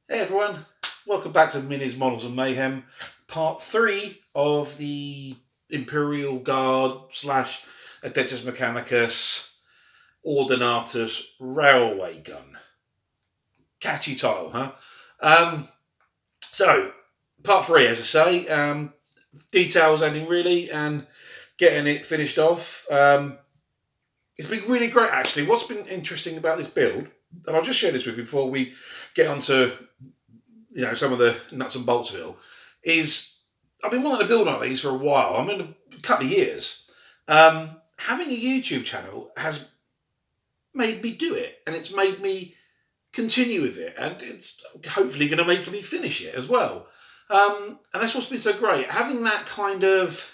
Hey everyone, welcome back to Minis, Models and Mayhem, part 3 of the Imperial Guard slash Adeptus Mechanicus Ordinatus Railway Gun. Catchy title, huh? So, part 3, as I say, details ending really and getting it finished off. It's been really great actually. What's been interesting about this build, and I'll just share this with you before we get on to some of the nuts and bolts of it all, is I've been wanting to build on these for a while. I mean, a couple of years. Having a YouTube channel has made me do it, and it's made me continue with it, and it's hopefully going to make me finish it as well. And that's what's been so great. Having that kind of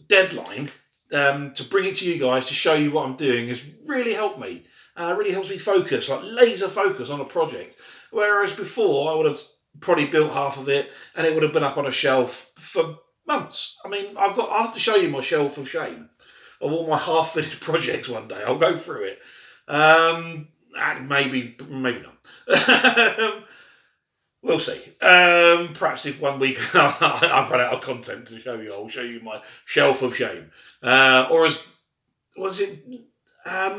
deadline to bring it to you guys to show you what I'm doing has really helped me. Really helps me focus, like laser focus on a project. Whereas before, I would have probably built half of it and it would have been up on a shelf for months. I mean, I'll have to show you my shelf of shame of all my half-finished projects one day. I'll go through it. Maybe not. We'll see. Perhaps if one week I've run out of content to show you, I'll show you my shelf of shame. Or as was it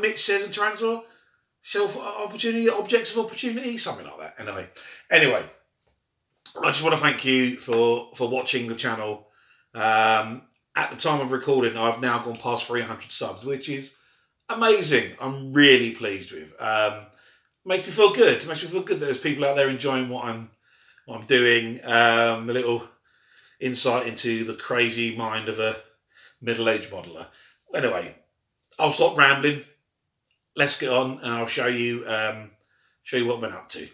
Mitch says in Tyrannosaur? Shelf opportunity, objects of opportunity, something like that. Anyway, I just want to thank you for watching the channel. At the time of recording, I've now gone past 300 subs, which is amazing. I'm really pleased with. Makes me feel good. It makes me feel good that there's people out there enjoying what I'm doing. A little insight into the crazy mind of a middle-aged modeler. Anyway, I'll stop rambling. Let's get on, and I'll show you what I've been up to.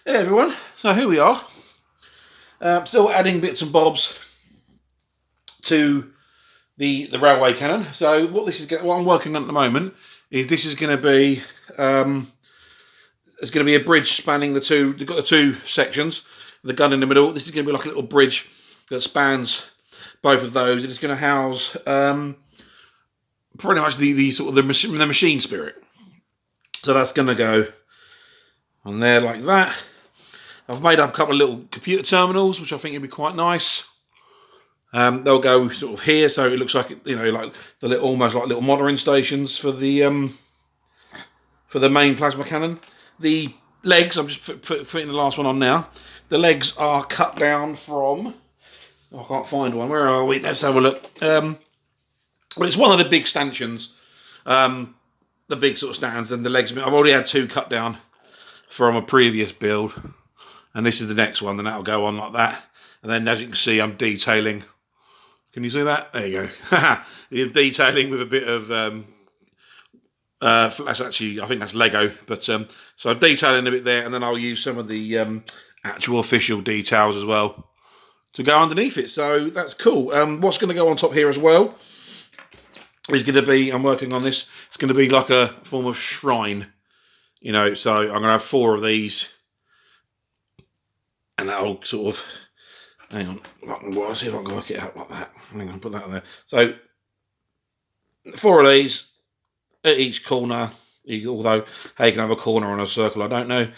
Hey everyone, so here we are. Still adding bits and bobs to the railway cannon. So what I'm working on at the moment is this is going to be there's going to be a bridge spanning the two. They've got the two sections, the gun in the middle. This is going to be like a little bridge that spans both of those, and it's going to house pretty much the machine spirit. So that's going to go on there like that. I've made up a couple of little computer terminals, which I think would be quite nice. They'll go sort of here, so it looks like like the little, almost like little monitoring stations for the main plasma cannon. The legs, I'm just putting the last one on now. The legs are cut down from. I can't find one. Where are we? Let's have a look. Well, it's one of the big stanchions, the big sort of stands, and the legs. I've already had two cut down from a previous build, and this is the next one, and that'll go on like that. And then, as you can see, I'm detailing. Can you see that? There you go. You're detailing with a bit of. That's actually, I think that's Lego, but so I'm detailing a bit there, and then I'll use some of the actual official details as well to go underneath it. So that's cool. What's going to go on top here as well is going to be, I'm working on this, it's going to be like a form of shrine, so I'm going to have 4 of these, and that'll sort of, hang on, I'll see if I can work it out like that. Hang on, put that there. So 4 of these at each corner, although how you can have a corner on a circle, I don't know,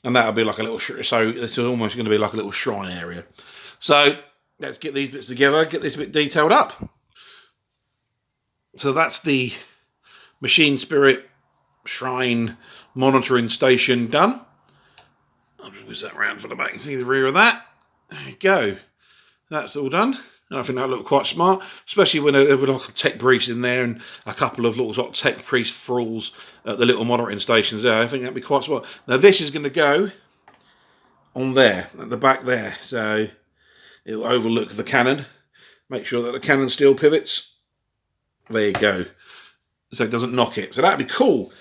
and that'll be like a little, so this is almost going to be like a little shrine area. So let's get these bits together, get this bit detailed up. So that's the machine spirit shrine monitoring station done. I'll just whiz that around for the back and see the rear of that. There you go. That's all done. And I think that looked quite smart, especially when there were like a tech briefs in there and a couple of little sort of tech priest thralls at the little monitoring stations there. I think that'd be quite smart. Now this is going to go on there, at the back there. So it'll overlook the cannon. Make sure that the cannon still pivots. There you go. So it doesn't knock it. So that'd be cool.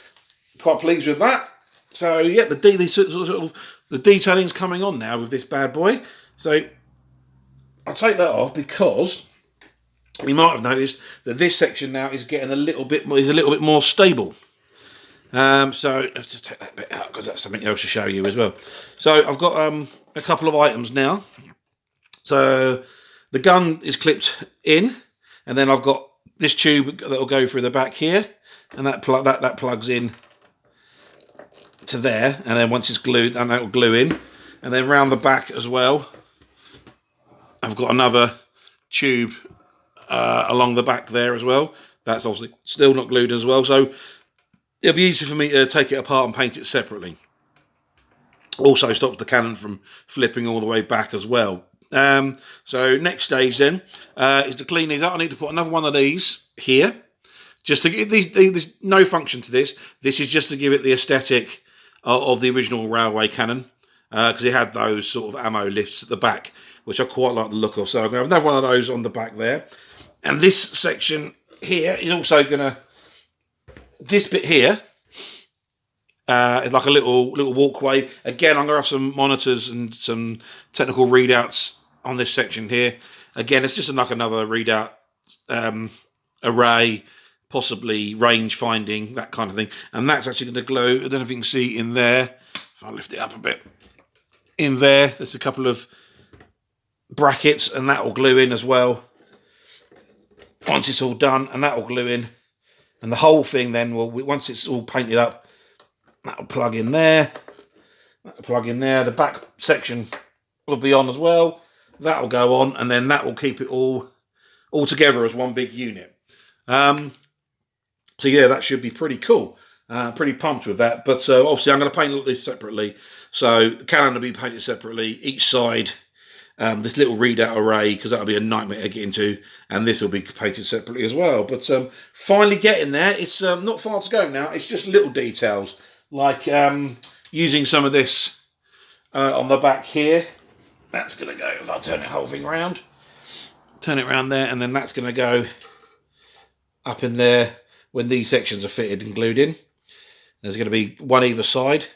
Quite pleased with that. So yeah, the detailing's coming on now with this bad boy. So I'll take that off because you might have noticed that this section now is getting a little bit more stable. So let's just take that bit out because that's something else to show you as well. So I've got a couple of items now. So the gun is clipped in, and then I've got this tube that will go through the back here, and that plugs in to there, and then once it's glued, then that will glue in, and then round the back as well. I've got another tube along the back there as well. That's obviously still not glued as well, so it'll be easy for me to take it apart and paint it separately. Also stops the cannon from flipping all the way back as well. So next stage then is to clean these up. I need to put another one of these here, just to give these. There's no function to this. This is just to give it the aesthetic of the original railway cannon, because it had those sort of ammo lifts at the back, which I quite like the look of. So I'm going to have another one of those on the back there. And this section here is also going to, this bit here is like a little walkway. Again, I'm going to have some monitors and some technical readouts on this section here. Again, it's just like another readout array, possibly range finding, that kind of thing. And that's actually going to glow. I don't know if you can see in there. If I lift it up a bit. In there's a couple of brackets, and that will glue in as well once it's all done, and that will glue in. And the whole thing then will, once it's all painted up, that will plug in there. That will plug in there. The back section will be on as well. That will go on, and then that will keep it all together as one big unit. So yeah, that should be pretty cool. Pretty pumped with that. But obviously I'm going to paint all this separately. So the cannon will be painted separately. Each side, this little readout array, because that'll be a nightmare to get into. And this will be painted separately as well. But finally getting there. It's not far to go now. It's just little details. Like using some of this on the back here. That's going to go, if I turn the whole thing around. Turn it around there, and then that's going to go up in there when these sections are fitted and glued in. There's going to be one either side,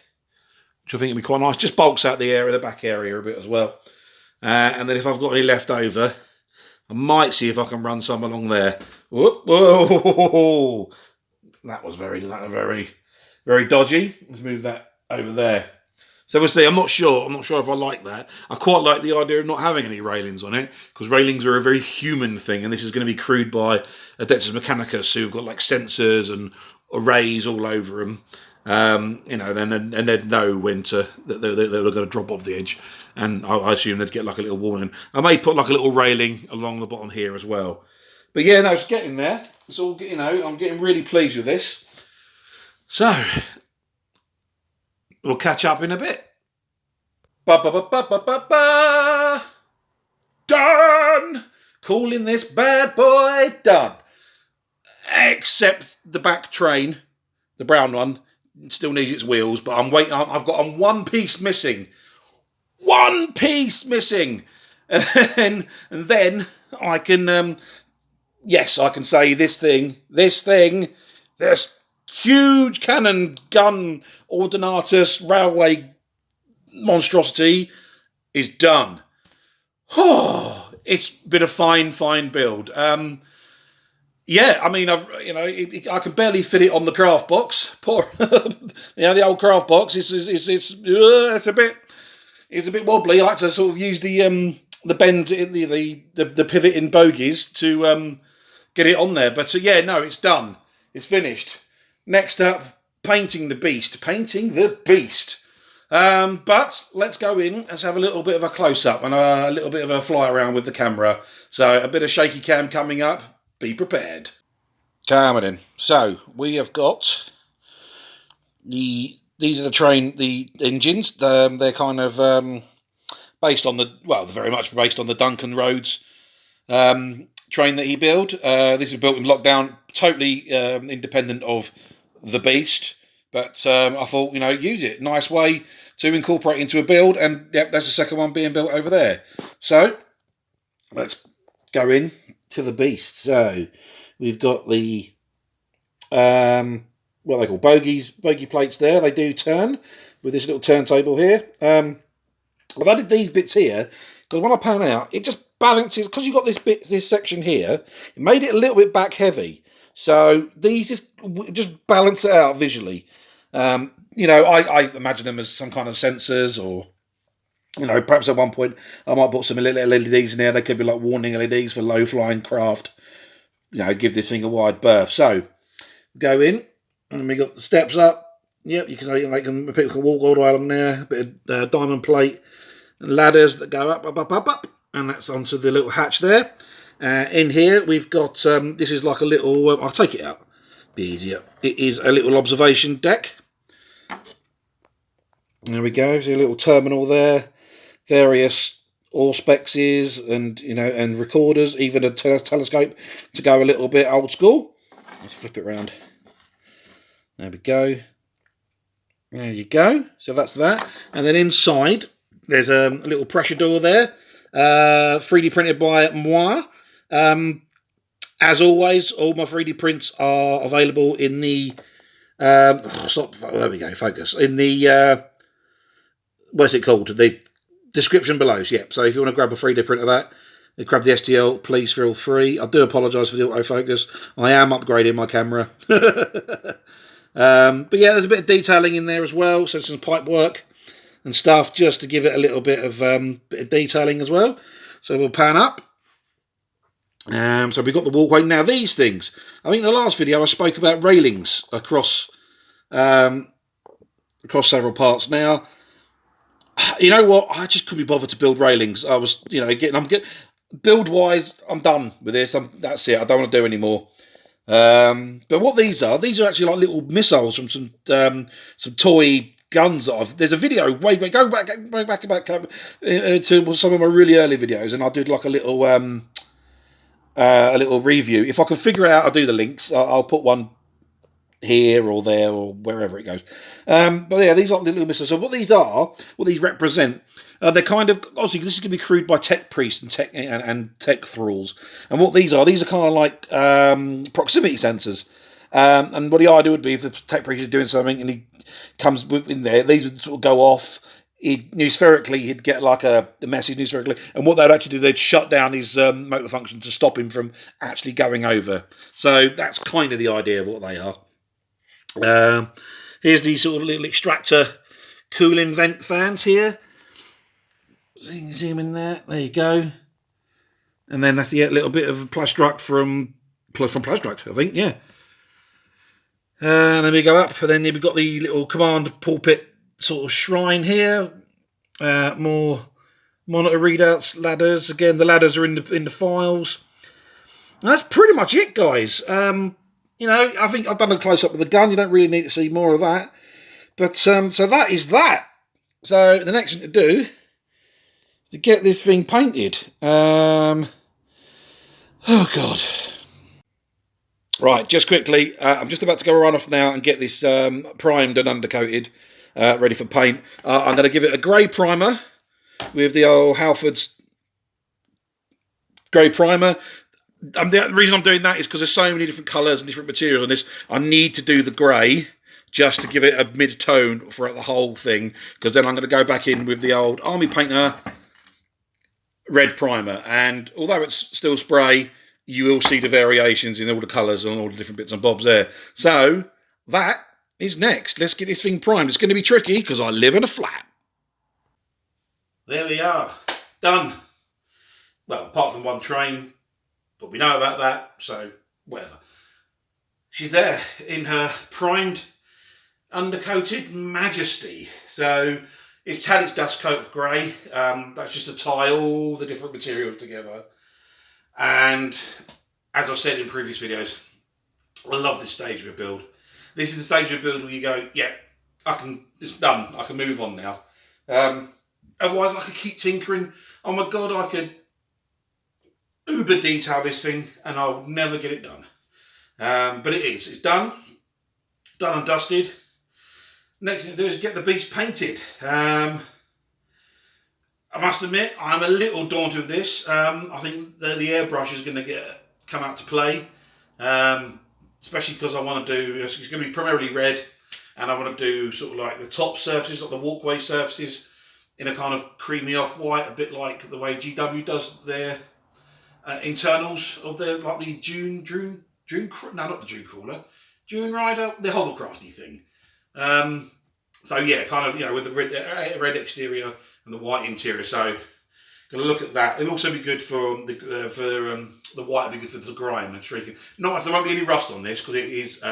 which I think will be quite nice. Just bulks out the area, the back area a bit as well. And then if I've got any left over, I might see if I can run some along there. Whoa! That was very, very dodgy. Let's move that over there. So we'll see. I'm not sure if I like that. I quite like the idea of not having any railings on it, because railings are a very human thing, and this is going to be crewed by Adeptus Mechanicus, who've got like sensors and arrays all over them. Then they'd know when they're going to drop off the edge, and I assume they'd get like a little warning. I may put like a little railing along the bottom here as well. But yeah, no, it's getting there. It's all, I'm getting really pleased with this. So we'll catch up in a bit. Done! Calling this bad boy done. Except the back train, the brown one, still needs its wheels, but I'm waiting. I've got one piece missing. One piece missing. And then I can, yes, I can say this huge cannon gun ordinatus railway monstrosity is done. Oh, it's been a fine build. Yeah, I mean, I can barely fit it on the craft box. Poor, the old craft box. It's a bit wobbly. I like to sort of use the bend, the pivot in bogies to get it on there. But yeah, no, it's done. It's finished. Next up, painting the beast. But let's go in. Let's have a little bit of a close-up and a little bit of a fly around with the camera. So a bit of shaky cam coming up. Be prepared. Coming in. So we have got these are the engines. They're kind of based on they're very much based on the Duncan Rhodes train that he built. This is built in lockdown, totally independent of the beast. But I thought, use it. Nice way to incorporate into a build. And yep, that's the second one being built over there. So let's go in to the beast. So we've got the what they call bogey plates there. They do turn with this little turntable here. I've added these bits here because when I pan out, it just balances, because you've got this section here. It made it a little bit back heavy. So these just balance it out visually. I imagine them as some kind of sensors, or perhaps at one point I might put some little LEDs in there. They could be like warning LEDs for low flying craft. Give this thing a wide berth. So go in, and we got the steps up, Yep, you can say people can walk all the way along there. A bit of diamond plate and ladders that go up, and that's onto the little hatch there. In here we've got this is like a little. I'll take it out. Be easier. It is a little observation deck. There we go. See a little terminal there. Various auspexes and and recorders, even a telescope to go a little bit old school. Let's flip it around. There we go. There you go. So that's that. And then inside there's a little pressure door there, 3D printed by moi. As always, all my 3D prints are available in the there we go, focus. In the what's it called? The description below. Yep. So if you want to grab a 3D print of that, grab the STL, please feel free. I do apologise for the autofocus. I am upgrading my camera. But yeah, there's a bit of detailing in there as well. So some pipe work and stuff just to give it a little bit of detailing as well. So we'll pan up. So we've got the walkway. Now these things, I think in the last video I spoke about railings across several parts. Now, you know what? I just couldn't be bothered to build railings. I was, build wise, I'm done with this. That's it. I don't want to do any more. But what these are actually like little missiles from some toy guns that there's a video way back, go back to some of my really early videos, and I did like a little review. If I can figure it out, I'll do the links. I'll put one here or there or wherever it goes. But yeah, these are little missiles. So what these represent, they're kind of, obviously this is going to be crewed by tech priests and tech thralls. And what these are kind of like proximity sensors. And what the idea would be, if the tech priest is doing something and he comes in there, these would sort of go off. He'd get like a message nuspherically, and what they'd actually do, they'd shut down his motor function to stop him from actually going over. So that's kind of the idea of what they are. Here's these sort of little extractor cooling vent fans here. Zoom in there. There you go. And then that's a little bit of plastruct from plastruct, I think. Yeah. And then we go up, and then we've got the little command pulpit sort of shrine here. More monitor readouts, ladders. Again, the ladders are in the files. And that's pretty much it, guys. I think I've done a close up with the gun. You don't really need to see more of that. But so that is that. So the next thing to do is to get this thing painted. Oh God. Right, just quickly, I'm just about to go run off now and get this primed and undercoated, ready for paint. I'm going to give it a grey primer with the old Halford's grey primer. The reason I'm doing that is because there's so many different colours and different materials on this. I need to do the grey just to give it a mid-tone throughout the whole thing, because then I'm going to go back in with the old Army Painter red primer. And although it's still spray, you will see the variations in all the colours and all the different bits and bobs there. So that is next. Let's get this thing primed. It's going to be tricky because I live in a flat. There we are. Done. Well, apart from one train, but we know about that, so whatever. She's there in her primed, undercoated majesty. So it's had its dust coat of grey. That's just to tie all the different materials together. And as I've said in previous videos, I love this stage of a build. This is the stage of a build where you go, yeah, it's done. I can move on now. Otherwise, I could keep tinkering. Oh my God, I could uber detail this thing and I'll never get it done. But it's done and dusted. Next thing to do is get the beast painted. I must admit, I'm a little daunted with this. I think the airbrush is going to come out to play, especially because I want to do, it's going to be primarily red, and I want to do sort of like the top surfaces, like the walkway surfaces, in a kind of creamy off-white, a bit like the way GW does their internals of their, like the June Rider, the hovercrafty thing. So yeah, kind of, with the red exterior and the white interior. So gonna look at that. It'll also be good for the white. Will be good for the grime and streaking. There won't be any rust on this because it is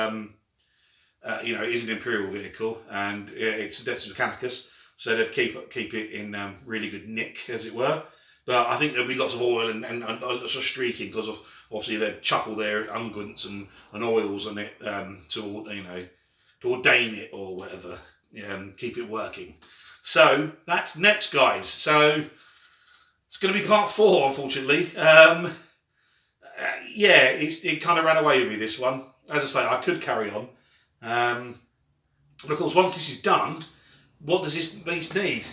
it is an Imperial vehicle, and it's Adeptus Mechanicus, so they'd keep it in really good nick, as it were. But I think there'll be lots of oil and lots of streaking, because of obviously they'd chuck all their unguents and oils on it to ordain it or whatever, keep it working. So that's next, guys. So it's going to be part 4, unfortunately. It kind of ran away with me, this one. As I say, I could carry on. But of course, once this is done, what does this beast need?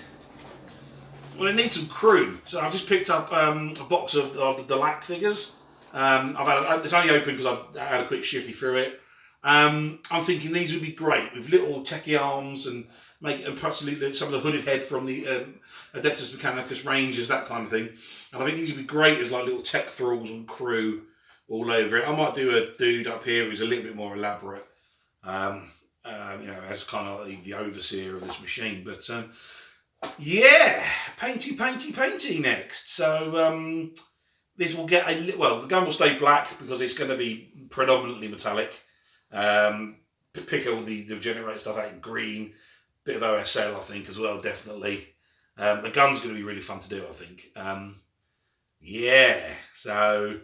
Well, it needs some crew. So I've just picked up a box of the Lack figures. It's only open because I've had a quick shifty through it. I'm thinking these would be great with little techie arms and perhaps some of the hooded head from the Adeptus Mechanicus Rangers, that kind of thing. And I think these would be great as like little tech thralls and crew all over it. I might do a dude up here who's a little bit more elaborate, as kind of like the overseer of this machine. But painty next. So this will get the gun will stay black because it's going to be predominantly metallic. Pick all the generate stuff out in green, bit of OSL I think as well, definitely. The gun's going to be really fun to do, I think. So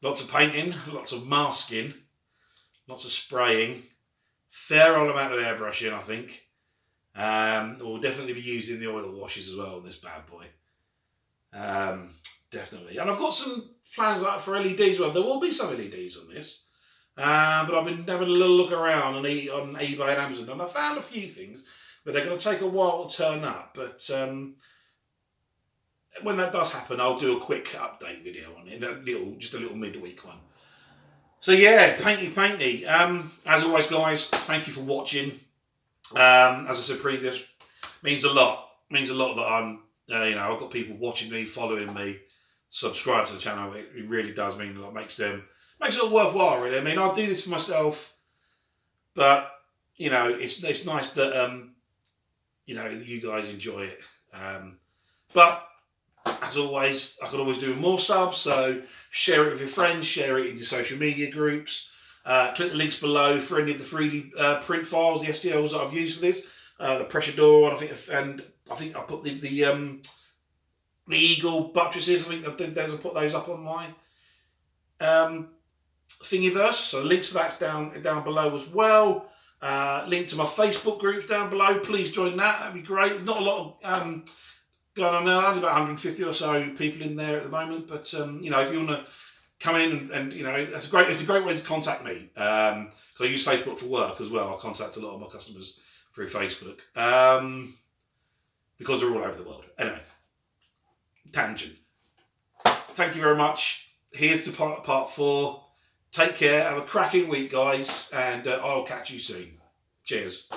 lots of painting, lots of masking, lots of spraying, fair old amount of airbrushing, I think. We'll definitely be using the oil washes as well on this bad boy. Definitely. And I've got some plans out for LEDs. Well, there will be some LEDs on this. But I've been having a little look around on eBay and Amazon, and I found a few things, but they're going to take a while to turn up. But when that does happen, I'll do a quick update video on it, just a little midweek one. So yeah, painty. As always, guys, thank you for watching. As I said previous, means a lot. Means a lot that I'm, I've got people watching me, following me, subscribe to the channel. It really does mean a lot. Makes it all worthwhile, really. I mean, I'll do this for myself, but it's nice that you guys enjoy it. But as always, I could always do more subs. So share it with your friends, share it in your social media groups. Click the links below for any of the 3D print files, the STLs that I've used for this. The pressure door, and I think I put the eagle buttresses. I think I'll put those up on my Thingiverse, so links for that's down below as well. Link to my Facebook groups down below. Please join that. That'd be great. There's not a lot of going on now. Only about 150 or so people in there at the moment. But if you want to come in and it's a great way to contact me. So I use Facebook for work as well. I contact a lot of my customers through Facebook because they're all over the world. Anyway, tangent. Thank you very much. Here's to part 4. Take care, have a cracking week, guys, and I'll catch you soon. Cheers.